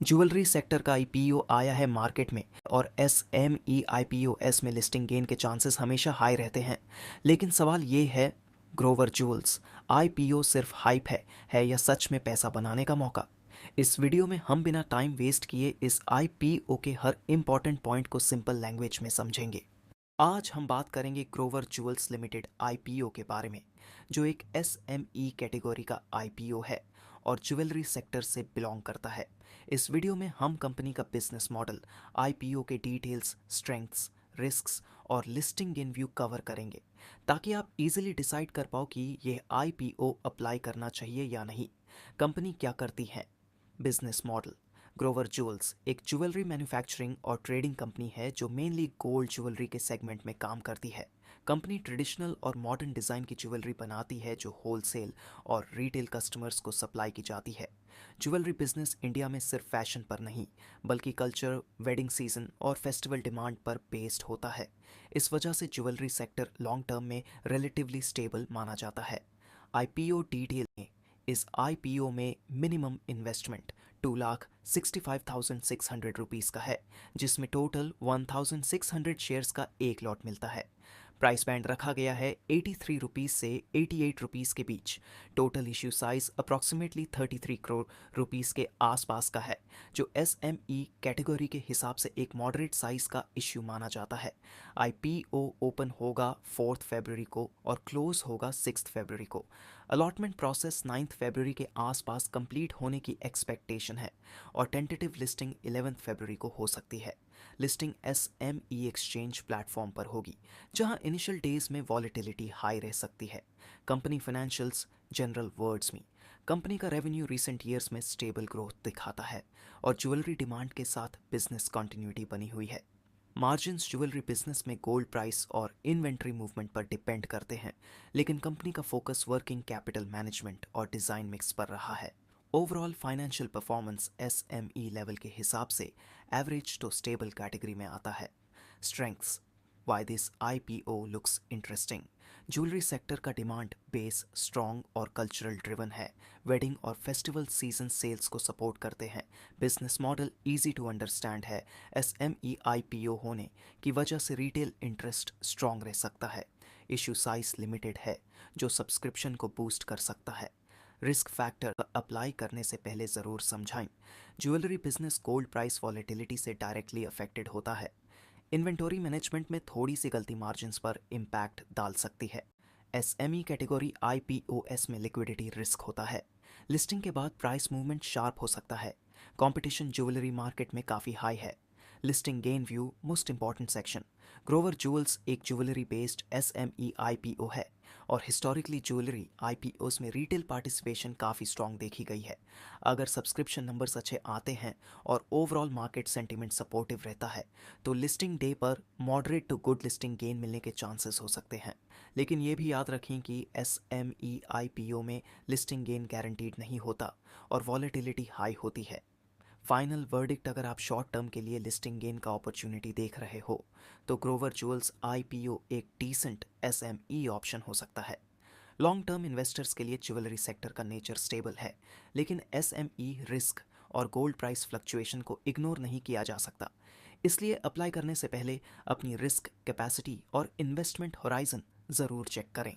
Jewellery sector का IPO आया है मार्केट में और एसएमई आईपीओएस में लिस्टिंग गेन के चांसेस हमेशा हाई रहते हैं। लेकिन सवाल ये है, ग्रोवर ज्वेल्स आईपीओ सिर्फ हाइप है या सच में पैसा बनाने का मौका? इस वीडियो में हम बिना टाइम वेस्ट किए इस आईपीओ के हर इंपॉर्टेंट पॉइंट को सिंपल लैंग्वेज में समझेंगे। आज हम बात करेंगे ग्रोवर ज्वेल्स लिमिटेड आईपीओ के बारे में, जो एक एसएमई कैटेगरी का आईपीओ है और ज्वेलरी सेक्टर से बिलोंग करता है। इस वीडियो में हम कंपनी का बिजनेस मॉडल, आईपीओ के डिटेल्स, स्ट्रेंथ्स, रिस्क्स और लिस्टिंग इन व्यू कवर करेंगे, ताकि आप इजीली डिसाइड कर पाओ कि यह आईपीओ अप्लाई करना चाहिए या नहीं। कंपनी क्या करती है? बिजनेस मॉडल: ग्रोवर ज्वेल्स एक ज्वेलरी मैन्युफैक्चरिंग और ट्रेडिंग कंपनी है जो मेनली गोल्ड ज्वेलरी के सेगमेंट में काम करती है। कंपनी ट्रेडिशनल और मॉडर्न डिज़ाइन की ज्वेलरी बनाती है जो होलसेल और रिटेल कस्टमर्स को सप्लाई की जाती है। ज्वेलरी बिजनेस इंडिया में सिर्फ फैशन पर नहीं, बल्कि कल्चर, वेडिंग सीजन और फेस्टिवल डिमांड पर बेस्ड होता है। इस वजह से ज्वेलरी सेक्टर लॉन्ग टर्म में रिलेटिवली स्टेबल माना जाता है। आईपीओ डिटेल में: इस आईपीओ में मिनिमम इन्वेस्टमेंट 2,65,600 रुपीज़ का है, जिसमें टोटल 1,600 शेयर्स का एक लॉट मिलता है। प्राइस बैंड रखा गया है 83 रुपीज़ से 88 रुपीज़ के बीच। Total issue size approximately 33 crore rupees के आसपास का है, जो एसएमई कैटेगरी के हिसाब से एक मॉडरेट साइज का इश्यू माना जाता है। आईपीओ ओपन होगा 4 फरवरी को और क्लोज होगा 6 फरवरी को। अलॉटमेंट प्रोसेस 9 फरवरी के आसपास कंप्लीट होने की एक्सपेक्टेशन है और टेंटेटिव लिस्टिंग 11 फरवरी को हो सकती है। लिस्टिंग एसएमई एक्सचेंज प्लेटफॉर्म पर होगी, जहां इनिशियल डेज में वॉलेटिलिटी हाई रह सकती है। कंपनी फाइनेंशियल्स: जनरल वर्ड्स में, कंपनी का रेवेन्यू रिसेंट ईयर्स में स्टेबल ग्रोथ दिखाता है और ज्वेलरी डिमांड के साथ बिजनेस कंटिन्यूटी बनी हुई है। मार्जिन्स ज्वेलरी बिजनेस में गोल्ड प्राइस और इन्वेंट्री मूवमेंट पर डिपेंड करते हैं, लेकिन कंपनी का फोकस वर्किंग कैपिटल मैनेजमेंट और डिज़ाइन मिक्स पर रहा है। Overall financial performance SME level के हिसाब से एवरेज टू स्टेबल कैटेगरी में आता है। Strengths: why this IPO looks interesting: jewellery sector का डिमांड बेस स्ट्रॉन्ग और कल्चरल ड्रिवन है। वेडिंग और फेस्टिवल सीजन सेल्स को सपोर्ट करते हैं। Business model easy to understand है। एसएमई आईपीओ होने की वजह से रिटेल इंटरेस्ट स्ट्रॉन्ग रह सकता है। इशू साइज लिमिटेड है, जो सब्सक्रिप्शन को बूस्ट कर सकता है। रिस्क फैक्टर अप्लाई करने से पहले ज़रूर समझाएं। Jewellery business gold price volatility से डायरेक्टली अफेक्टेड होता है। इन्वेंटरी मैनेजमेंट में थोड़ी सी गलती मार्जिन्स पर इम्पैक्ट डाल सकती है। एसएमई कैटेगरी आईपीओएस में लिक्विडिटी रिस्क होता है। लिस्टिंग के बाद प्राइस मूवमेंट शार्प हो सकता है। कंपटीशन ज्वेलरी मार्केट में काफ़ी हाई है। Listing gain view: most important section. Grover jewels एक ज्वेलरी बेस्ड एसएमई आईपीओ है और हिस्टोरिकली ज्वेलरी आईपीओस में रिटेल पार्टिसिपेशन काफ़ी स्ट्रॉन्ग देखी गई है। अगर सब्सक्रिप्शन नंबर्स अच्छे आते हैं और ओवरऑल मार्केट सेंटीमेंट सपोर्टिव रहता है, तो लिस्टिंग डे पर moderate to good listing gain मिलने के चांसेस हो सकते हैं। लेकिन ये भी याद रखें कि एसएमई आईपीओ में लिस्टिंग गेन गारंटीड नहीं होता और वॉलेटिलिटी हाई होती है। फाइनल वर्डिक्ट: अगर आप शॉर्ट टर्म के लिए लिस्टिंग गेन का अपॉर्चुनिटी देख रहे हो, तो ग्रोवर ज्वेल्स आईपीओ एक डिसेंट एसएमई ऑप्शन हो सकता है। लॉन्ग टर्म इन्वेस्टर्स के लिए ज्वेलरी सेक्टर का नेचर स्टेबल है, लेकिन एसएमई रिस्क और गोल्ड प्राइस फ्लक्चुएशन को इग्नोर नहीं किया जा सकता। इसलिए अप्लाई करने से पहले अपनी रिस्क कैपेसिटी और इन्वेस्टमेंट होराइजन ज़रूर चेक करें।